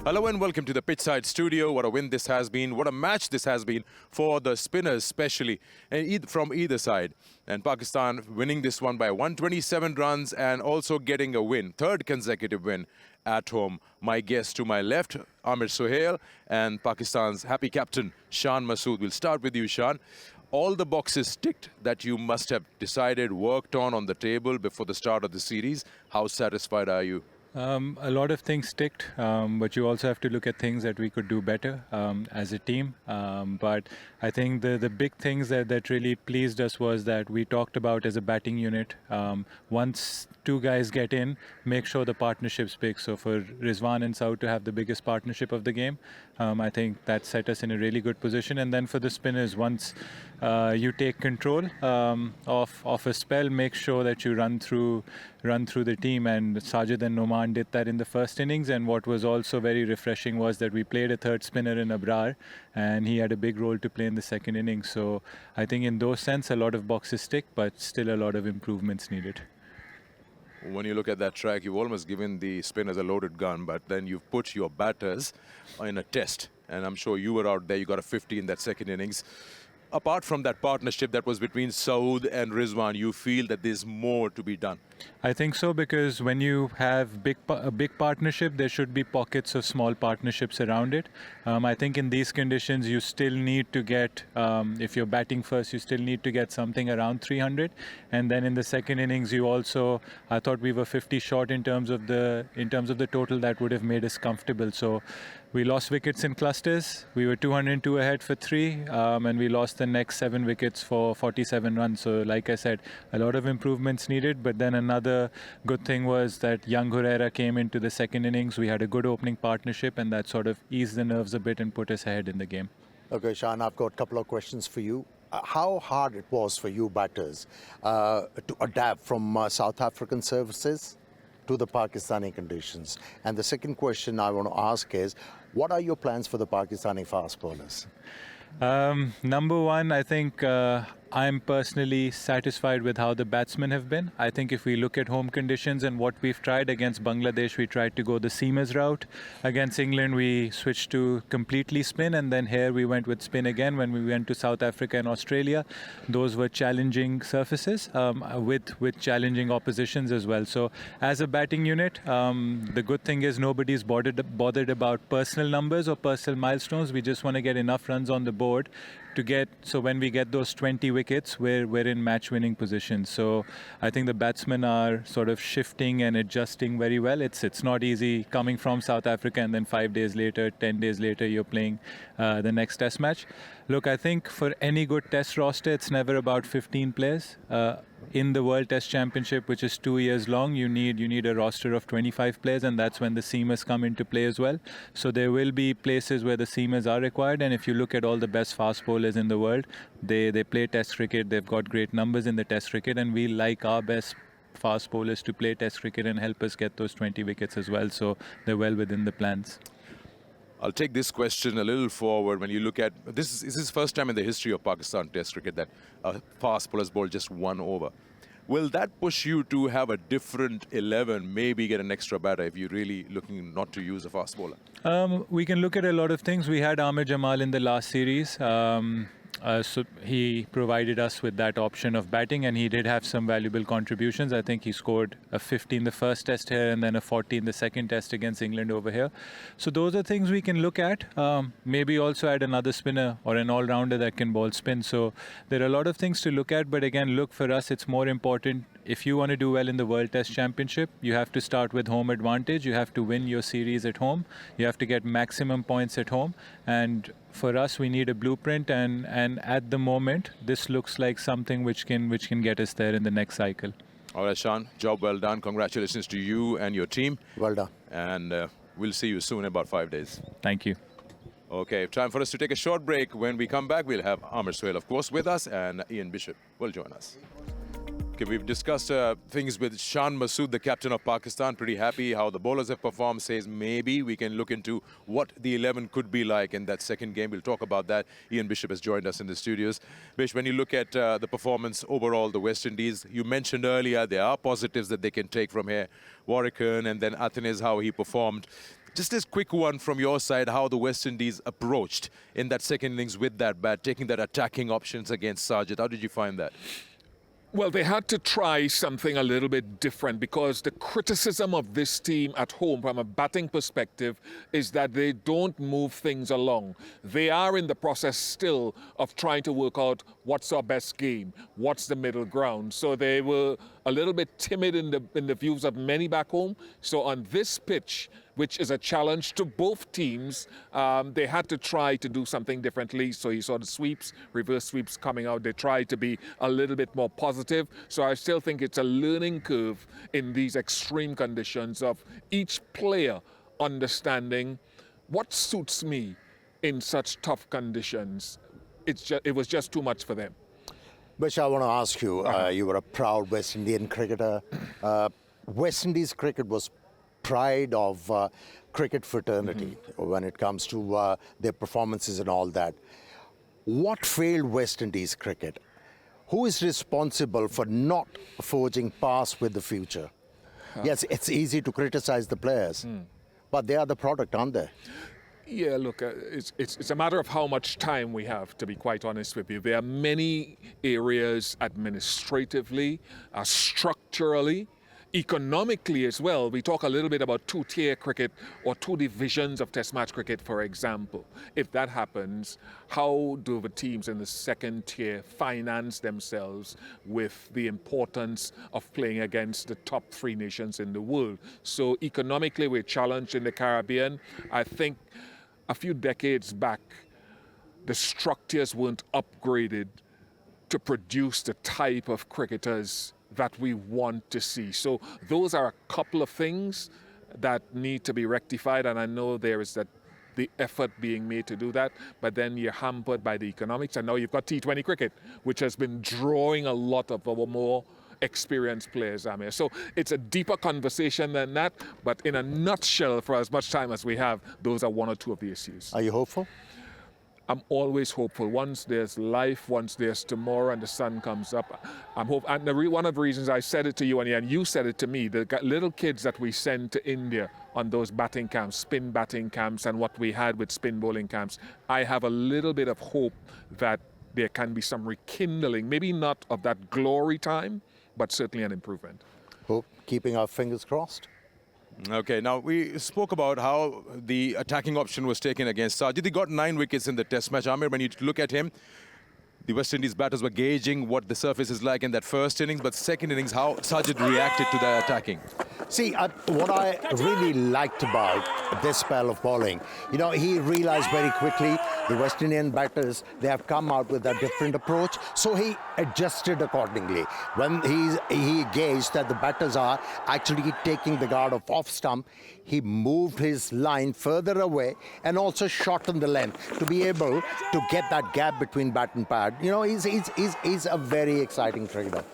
Hello and welcome to the pitchside studio. What a win this has been. What a match this has been for the spinners, especially from either side. And Pakistan winning this one by 127 runs and also getting a win. Third consecutive win at home. My guest to my left, Amir Sohail, and Pakistan's happy captain, Shan Masood. We'll start with you, Shan. All the boxes ticked that you must have decided, worked on the table before the start of the series. How satisfied are you? A lot of things ticked, but you also have to look at things that we could do better as a team. But I think the big things that really pleased us was that we talked about as a batting unit. Once two guys get in, make sure the partnership's big. So for Rizwan and Saud to have the biggest partnership of the game, I think that set us in a really good position. And then for the spinners, once you take control of a spell, make sure that you run through the team. And Sajid and Noman did that in the first innings. And what was also very refreshing was that we played a third spinner in Abrar, and he had a big role to play in the second innings. So I think in those sense, a lot of boxes tick, but still a lot of improvements needed. When you look at that track, you've almost given the spinners a loaded gun, but then you've put your batters in a test. And I'm sure you were out there, you got a 50 in that second innings. Apart from that partnership that was between Saud and Rizwan, you feel that there's more to be done? I think so, because when you have a big partnership, there should be pockets of small partnerships around it. I think in these conditions, you still need to get, if you're batting first, you still need to get something around 300. And then in the second innings, you also, I thought we were 50 short in terms of the total that would have made us comfortable. So we lost wickets in clusters. We were 202 ahead for 3, and we lost the next 7 wickets for 47 runs. So like I said, a lot of improvements needed. But then another good thing was that young Herrera came into the second innings. We had a good opening partnership, and that sort of eased the nerves a bit and put us ahead in the game. Okay, Shan, I've got a couple of questions for you. How hard it was for you batters to adapt from South African services to the Pakistani conditions? And the second question I want to ask is, what are your plans for the Pakistani fast bowlers? Number one, I think I'm personally satisfied with how the batsmen have been. I think if we look at home conditions and what we've tried against Bangladesh, we tried to go the seamers route. Against England, we switched to completely spin, and then here we went with spin again when we went to South Africa and Australia. Those were challenging surfaces with challenging oppositions as well. So as a batting unit, the good thing is nobody's bothered about personal numbers or personal milestones. We just want to get enough runs on the board to get, so when we get those 20 wickets, we're in match-winning positions. So I think the batsmen are sort of shifting and adjusting very well. It's not easy coming from South Africa and then 5 days later, 10 days later, you're playing the next test match. Look, I think for any good test roster, it's never about 15 players. In the World Test Championship, which is 2 years long, you need a roster of 25 players, and that's when the seamers come into play as well. So there will be places where the seamers are required, and if you look at all the best fast bowlers in the world, they play Test cricket. They've got great numbers in the Test cricket, and we like our best fast bowlers to play Test cricket and help us get those 20 wickets as well. So they're well within the plans. I'll take this question a little forward. When you look at, this is the first time in the history of Pakistan Test cricket that a fast bowler's bowled just 1 over. Will that push you to have a different 11, maybe get an extra batter if you're really looking not to use a fast bowler? We can look at a lot of things. We had Amir Jamal in the last series. So he provided us with that option of batting, and he did have some valuable contributions. I think he scored a 50 in the first test here and then a 40 in the second test against England over here. So those are things we can look at. Maybe also add another spinner or an all-rounder that can bowl spin. So there are a lot of things to look at. But again, look, for us, it's more important. If you want to do well in the World Test Championship, you have to start with home advantage. You have to win your series at home. You have to get maximum points at home. And for us, we need a blueprint, and at the moment, this looks like something which can get us there in the next cycle. All right, Shan, job well done. Congratulations to you and your team. Well done. And we'll see you soon in about 5 days. Thank you. Okay, time for us to take a short break. When we come back, we'll have Amir Sohail, of course, with us, and Ian Bishop will join us. Okay, we've discussed things with Shan Masood, the captain of Pakistan. Pretty happy how the bowlers have performed. Says maybe we can look into what the 11 could be like in that second game. We'll talk about that. Ian Bishop has joined us in the studios. Bish, when you look at the performance overall, the West Indies, you mentioned earlier there are positives that they can take from here. Warwickon and then Athens, how he performed. Just this quick one from your side, how the West Indies approached in that second innings with that bat, taking that attacking options against Sajid. How did you find that? Well, they had to try something a little bit different because the criticism of this team at home from a batting perspective is that they don't move things along. They are in the process still of trying to work out what's our best game, what's the middle ground. So they were a little bit timid in the views of many back home. So on this pitch, which is a challenge to both teams, they had to try to do something differently. So you saw the sweeps, reverse sweeps coming out. They tried to be a little bit more positive. So I still think it's a learning curve in these extreme conditions of each player understanding what suits me in such tough conditions. It was just too much for them. Bish, I want to ask you, you were a proud West Indian cricketer. West Indies cricket was pride of cricket fraternity when it comes to their performances and all that. What failed West Indies cricket? Who is responsible for not forging past with the future? Yes, it's easy to criticize the players, but they are the product, aren't they? Yeah, look, it's a matter of how much time we have, to be quite honest with you. There are many areas administratively, structurally, economically as well. We talk a little bit about two-tier cricket or two divisions of Test match cricket, for example. If that happens, how do the teams in the second tier finance themselves with the importance of playing against the top three nations in the world? So economically, we're challenged in the Caribbean. I think a few decades back, the structures weren't upgraded to produce the type of cricketers that we want to see. So those are a couple of things that need to be rectified, and I know there is the effort being made to do that, but then you're hampered by the economics, and now you've got T20 cricket, which has been drawing a lot of our more experienced players, Amir. So it's a deeper conversation than that, but in a nutshell, for as much time as we have, those are one or two of the issues. Are you hopeful? I'm always hopeful. Once there's life, once there's tomorrow and the sun comes up, I'm hopeful. And one of the reasons I said it to you and you said it to me, the little kids that we send to India on those batting camps, spin batting camps, and what we had with spin bowling camps, I have a little bit of hope that there can be some rekindling, maybe not of that glory time, but certainly an improvement. Hope, keeping our fingers crossed. Okay, now we spoke about how the attacking option was taken against Sajid. He got 9 wickets in the Test match. Amir, when you look at him, the West Indies batters were gauging what the surface is like in that first innings, but second innings, how Sajid reacted to the attacking. See, what I really liked about this spell of bowling, he realized very quickly the West Indian batters, they have come out with a different approach, so he adjusted accordingly. When he gauged that the batters are actually taking the guard off stump, he moved his line further away and also shortened the length to be able to get that gap between bat and pad. He's a very exciting cricketer.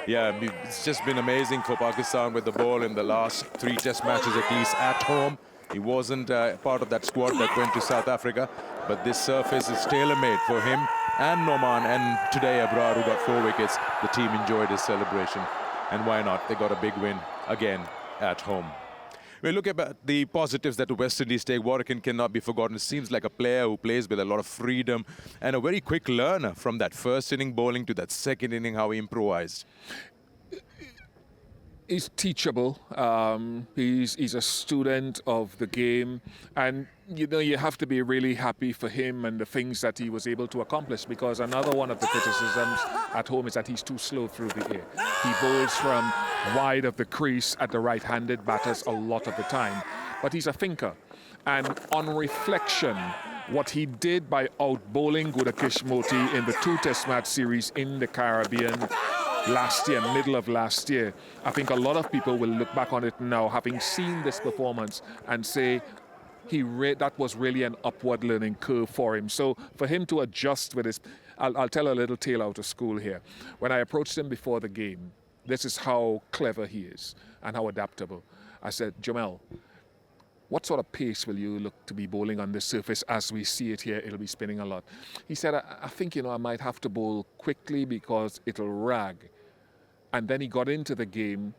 Yeah, it's just been amazing for Pakistan with the ball in the last 3 Test matches, at least at home. He wasn't part of that squad that went to South Africa, but this surface is tailor-made for him and Noman, and today Abrar, who got 4 wickets. The team enjoyed his celebration, and why not? They got a big win again at home. We look at the positives that the West Indies take. Warrican cannot be forgotten. It seems like a player who plays with a lot of freedom and a very quick learner from that first inning bowling to that second inning, how he improvised. He's teachable. He's a student of the game, and you have to be really happy for him and the things that he was able to accomplish, because another one of the criticisms at home is that he's too slow through the air. He bowls from wide of the crease at the right-handed batters a lot of the time, but he's a thinker, and on reflection, what he did by out-bowling Gudakish Moti in the 2 Test match series in the Caribbean last year, middle of last year, I think a lot of people will look back on it now, having seen this performance, and say that was really an upward learning curve for him. So for him to adjust with his, I'll tell a little tale out of school here. When I approached him before the game, this is how clever he is and how adaptable. I said, Jamel, what sort of pace will you look to be bowling on this surface? As we see it here, it'll be spinning a lot. He said, I think, I might have to bowl quickly because it'll rag. And then he got into the game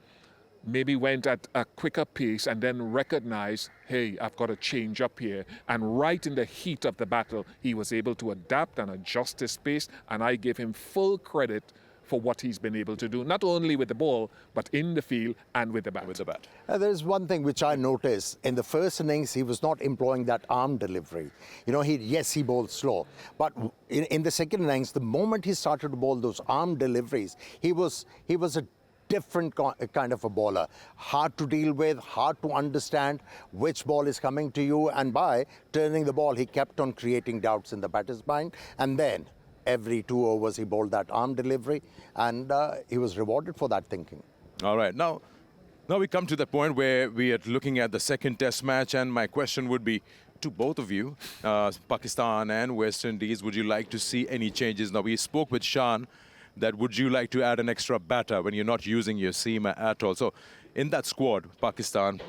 maybe went at a quicker pace and then recognized, hey, I've got to change up here. And right in the heat of the battle, he was able to adapt and adjust his pace, and I give him full credit for what he's been able to do, not only with the ball, but in the field and with the bat. With the bat. There's one thing which I noticed. In the first innings, he was not employing that arm delivery. You know, he bowled slow. But in the second innings, the moment he started to bowl those arm deliveries, he was a different kind of a bowler. Hard to deal with, hard to understand which ball is coming to you. And by turning the ball, he kept on creating doubts in the batter's mind. And then every 2 overs, he bowled that arm delivery, and he was rewarded for that thinking. All right, now we come to the point where we are looking at the second test match, and my question would be to both of you, Pakistan and West Indies, would you like to see any changes? Now, we spoke with Shan that would you like to add an extra batter when you're not using your seamer at all? So in that squad, Pakistan,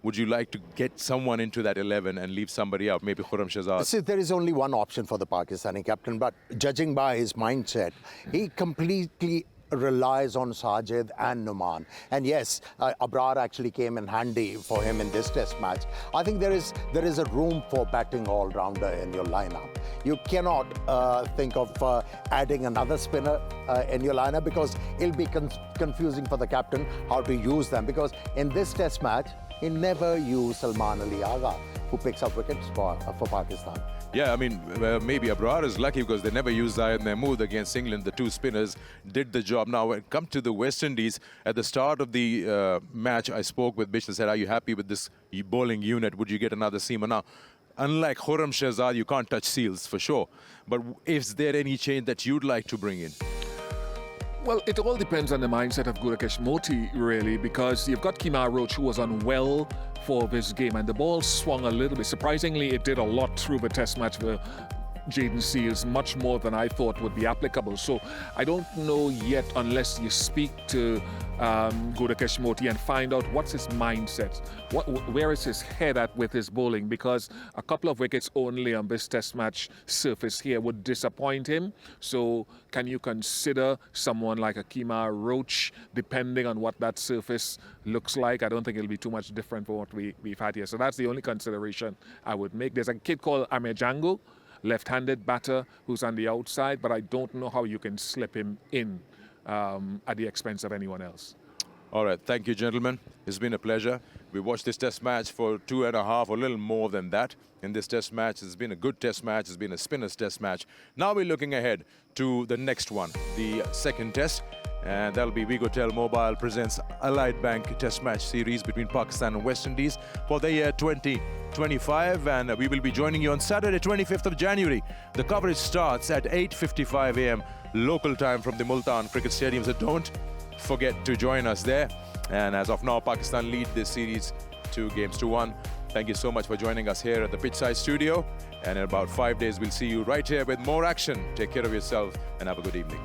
would you like to get someone into that 11 and leave somebody out, maybe Khurram Shahzad? See, there is only one option for the Pakistani captain, but judging by his mindset, he completely relies on Sajid and Numan. And yes, Abrar actually came in handy for him in this test match. I think there is a room for batting all-rounder in your lineup. You cannot think of adding another spinner in your lineup, because it'll be confusing for the captain how to use them, because in this test match, he never used Salman Ali Agha, who picks up wickets for Pakistan. Yeah, I mean, maybe Abrar is lucky because they never used Zayed Mahmood against England. The two spinners did the job. Now, when it comes to the West Indies, at the start of the match, I spoke with Bish and said, are you happy with this bowling unit? Would you get another seamer? Now, unlike Khurram Shahzad, you can't touch seals for sure. But is there any change that you'd like to bring in? Well, it all depends on the mindset of Gudakesh Moti, really, because you've got Kemar Roach, who was unwell for this game, and the ball swung a little bit. Surprisingly, it did a lot through the test match for Jaden Seals, much more than I thought would be applicable. So I don't know yet, unless you speak to Gudakesh Moti and find out what's his mindset, where is his head at with his bowling, because a couple of wickets only on this test match surface here would disappoint him. So can you consider someone like a Kemar Roach, depending on what that surface looks like? I don't think it'll be too much different from what we've had here. So that's the only consideration I would make. There's a kid called Amir Jango, left-handed batter who's on the outside, but I don't know how you can slip him in at the expense of anyone else. All right, thank you, gentlemen. It's been a pleasure. We watched this test match for 2.5 or a little more than that. In this test match, it's been a good test match. It's been a spinner's test match. Now we're looking ahead to the next one, the second test. And that'll be Vigotel Mobile presents Allied Bank Test Match Series between Pakistan and West Indies for the year 2025. And we will be joining you on Saturday, 25th of January. The coverage starts at 8:55 a.m. local time from the Multan Cricket Stadium. So don't forget to join us there. And as of now, Pakistan lead this series 2-1. Thank you so much for joining us here at the Pitchside Studio. And in about 5 days, we'll see you right here with more action. Take care of yourself and have a good evening.